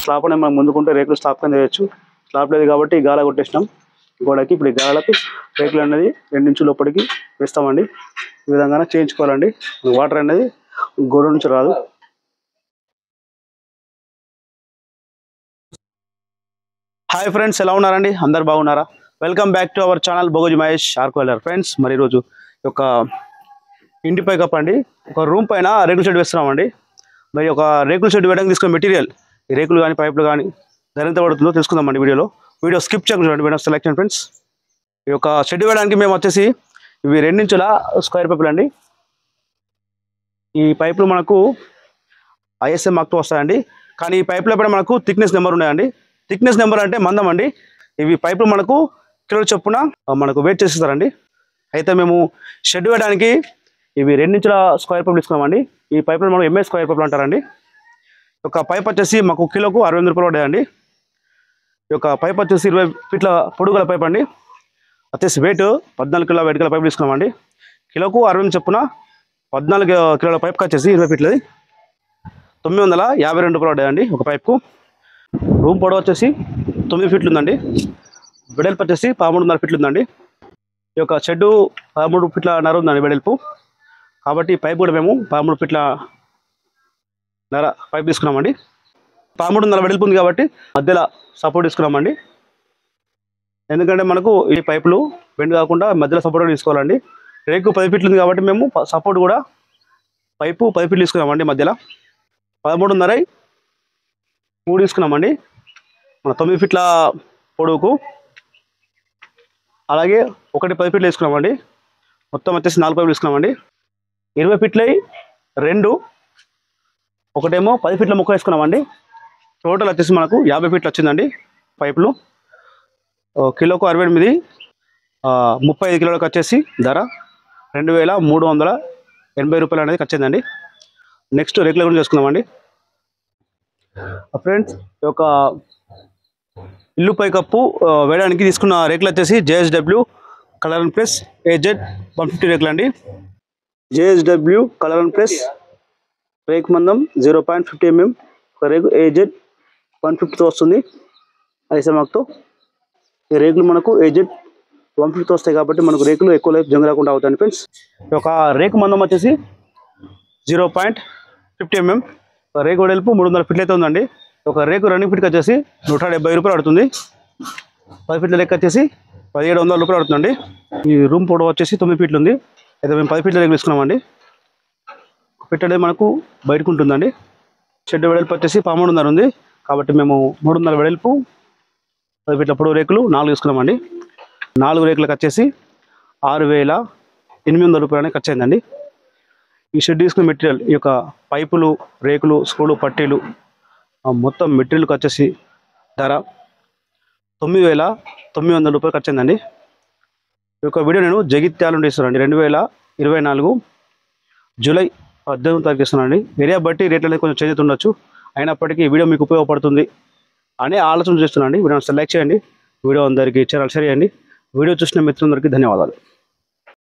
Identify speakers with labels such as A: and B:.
A: Slab అనేది మనం ముందుకుంటే రేకులు స్లాబ్ కింద వేయచ్చు. స్లాబ్ లేదు కాబట్టి గాల కొట్టేసినాం గోడకి. ఇప్పుడు ఈ గాలకు రేకులు అనేది 2 ఇంచుల లోపలికి వేస్తామండి. ఈ విధంగానే చేయించుకోవాలండి. వాటర్ అనేది గోడ నుంచి రాదు. హాయ్ ఫ్రెండ్స్, ఎలా ఉన్నారండి? అందరు బాగున్నారా? Welcome back to our channel బోగోజీ మహేష్ ఆర్కోలర్. ఫ్రెండ్స్, మరి ఈరోజు ఒక ఇంటి పైకప్పు అండి, ఒక రూమ్ పైన రేకుల షెడ్ వేస్తున్నామండి. మరి ఒక రేకుల షెడ్ వేయడానికి తీసుకున్న మెటీరియల్, ఈ రేకులు కానీ పైపులు కానీ ధర ఎంత పడుతుందో తెలుసుకుందామండి వీడియో స్కిప్ చేయకుండా చూడండి. Video selection friends. ఈ యొక్క షెడ్ వేయడానికి మేము వచ్చేసి ఇవి 2 ఇంచుల స్క్వేర్ పైపులు అండి. ఈ పైపులు మనకు ISM మార్క్తో వస్తాయండి. కానీ ఈ పైపుల పైన మనకు థిక్నెస్ నెంబర్ ఉన్నాయండి. థిక్నెస్ నెంబర్ అంటే మందం అండి. ఇవి పైపులు మనకు కిలో చొప్పున మనకు వెయిట్ చేసిస్తారండి. అయితే మేము షెడ్ వేయడానికి ఇవి 2 ఇంచుల స్క్వేర్ పైపులు తీసుకున్నామండి. ఈ పైపులు మనం MS స్క్వేర్ పైపులు అంటారండి. ఒక పైప్ వచ్చేసి మాకు కిలోకు 68 రూపాయలు పడ్డాయండి. ఈ యొక్క పైప్ వచ్చేసి 20 ఫీట్ల పొడుగుల పైప్ అండి. వచ్చేసి వెయిట్ 14 కిలోల వెయిట్ గల పైపు తీసుకున్నామండి. కిలోకు 60 చొప్పున 14 కిలోల పైప్కి వచ్చేసి 20 ఫీట్లది 952 రూపాయలు పడ్డాయండి ఒక పైప్కు. రూమ్ పొడవు వచ్చేసి 9 ఫీట్లు ఉందండి. వెడల్పు వచ్చేసి 13.5 ఫీట్లు ఉందండి. ఈ యొక్క షెడ్డు 13 ఫీట్ల నర ఉందండి వెడల్పు. కాబట్టి పైప్ కూడా మేము 13 ఫీట్ల నర పైప్ తీసుకున్నామండి. 13.5 వెడల్పు ఉంది కాబట్టి మధ్యలో సపోర్ట్ తీసుకున్నామండి. ఎందుకంటే మనకు ఈ పైపులు బెండ్ కాకుండా మధ్యలో సపోర్ట్ తీసుకోవాలండి. రేకు 10 ఫీట్లు ఉంది కాబట్టి మేము సపోర్ట్ కూడా పైపు 10 ఫీట్లు తీసుకున్నామండి. మధ్యలో 13.5 3 తీసుకున్నామండి మన 9 ఫీట్ల పొడవుకు. అలాగే ఒకటి 10 ఫీట్లు తీసుకున్నామండి. మొత్తం వచ్చేసి 4 పైపులు తీసుకున్నామండి. 20 ఫీట్లై 2, ఒకటేమో 10 ఫీట్ల ముక్క వేసుకున్నామండి. టోటల్ వచ్చేసి మనకు 50 ఫీట్లు వచ్చిందండి పైపులు. కిలోకు 68, 35 కిలోలకు వచ్చేసి ధర 2380 రూపాయలు అనేది వచ్చిందండి. నెక్స్ట్ రేకుల గురించి చేసుకుందామండి. ఫ్రెండ్స్, ఈ యొక్క ఇల్లు పైకప్పు వేయడానికి తీసుకున్న రేకులు వచ్చేసి JSW colour and plus AZ 150 రేకులు అండి. JSW కలర్ అండ్ ప్లస్ రేకు మందం 0.50 mm. ఒక రేకు AZ 150తో వస్తుంది ISM మార్క్తో. ఈ రేకులు మనకు AZ 150తో వస్తాయి కాబట్టి మనకు రేకులు ఎక్కువ లైఫ్ జంగ్ రాకుండా అవుతాయి ఫ్రెండ్స్. ఒక రేకు మందం వచ్చేసి 0.50 mm. రేకు వెడల్పు 300 ఫీట్లు అయితే ఉందండి. ఒక రేకు రన్నింగ్ ఫీట్కి వచ్చేసి 170 రూపాయలు పడుతుంది. 10 ఫీట్ల లెక్క వచ్చేసి 1700 రూపాయలు పడుతుందండి. ఈ రూమ్ పొడవు వచ్చేసి 9 ఫీట్లు ఉంది. అయితే మేము 10 ఫీట్ల రేకులు తీసుకున్నామండి. ఫీట్ అనేది మనకు బయటకు ఉంటుందండి. షెడ్ వెడల్పు వచ్చేసి 13.5 ఉంది కాబట్టి మేము 300 వెడల్పు 10 ఫీట్ల పొడవు రేకులు 4 తీసుకున్నామండి. 4 రేకులకు వచ్చేసి 6800 రూపాయలు అనేది ఖర్చు అయిందండి. ఈ షెడ్ తీసుకున్న మెటీరియల్, ఈ యొక్క పైపులు, రేకులు, స్క్రూలు, పట్టీలు, మొత్తం మెటీరియల్కి వచ్చేసి ధర 9900 రూపాయలు ఖర్చు అయిందండి. ఈ యొక్క వీడియో నేను జగిత్యాల నుండి ఇస్తున్నానండి. 2024 జూలై 18వ తారీఖు ఇస్తున్నానండి. ఏరియా బట్టి రేట్లు అనేది కొంచెం చేంజ్ అవుతుండొచ్చు. అయినప్పటికీ వీడియో మీకు ఉపయోగపడుతుంది అనే ఆలోచన చేస్తున్నానండి. వీడియో లైక్ చేయండి, వీడియో అందరికీ షేర్ చేయండి. వీడియో చూసిన మిత్రులందరికీ ధన్యవాదాలు.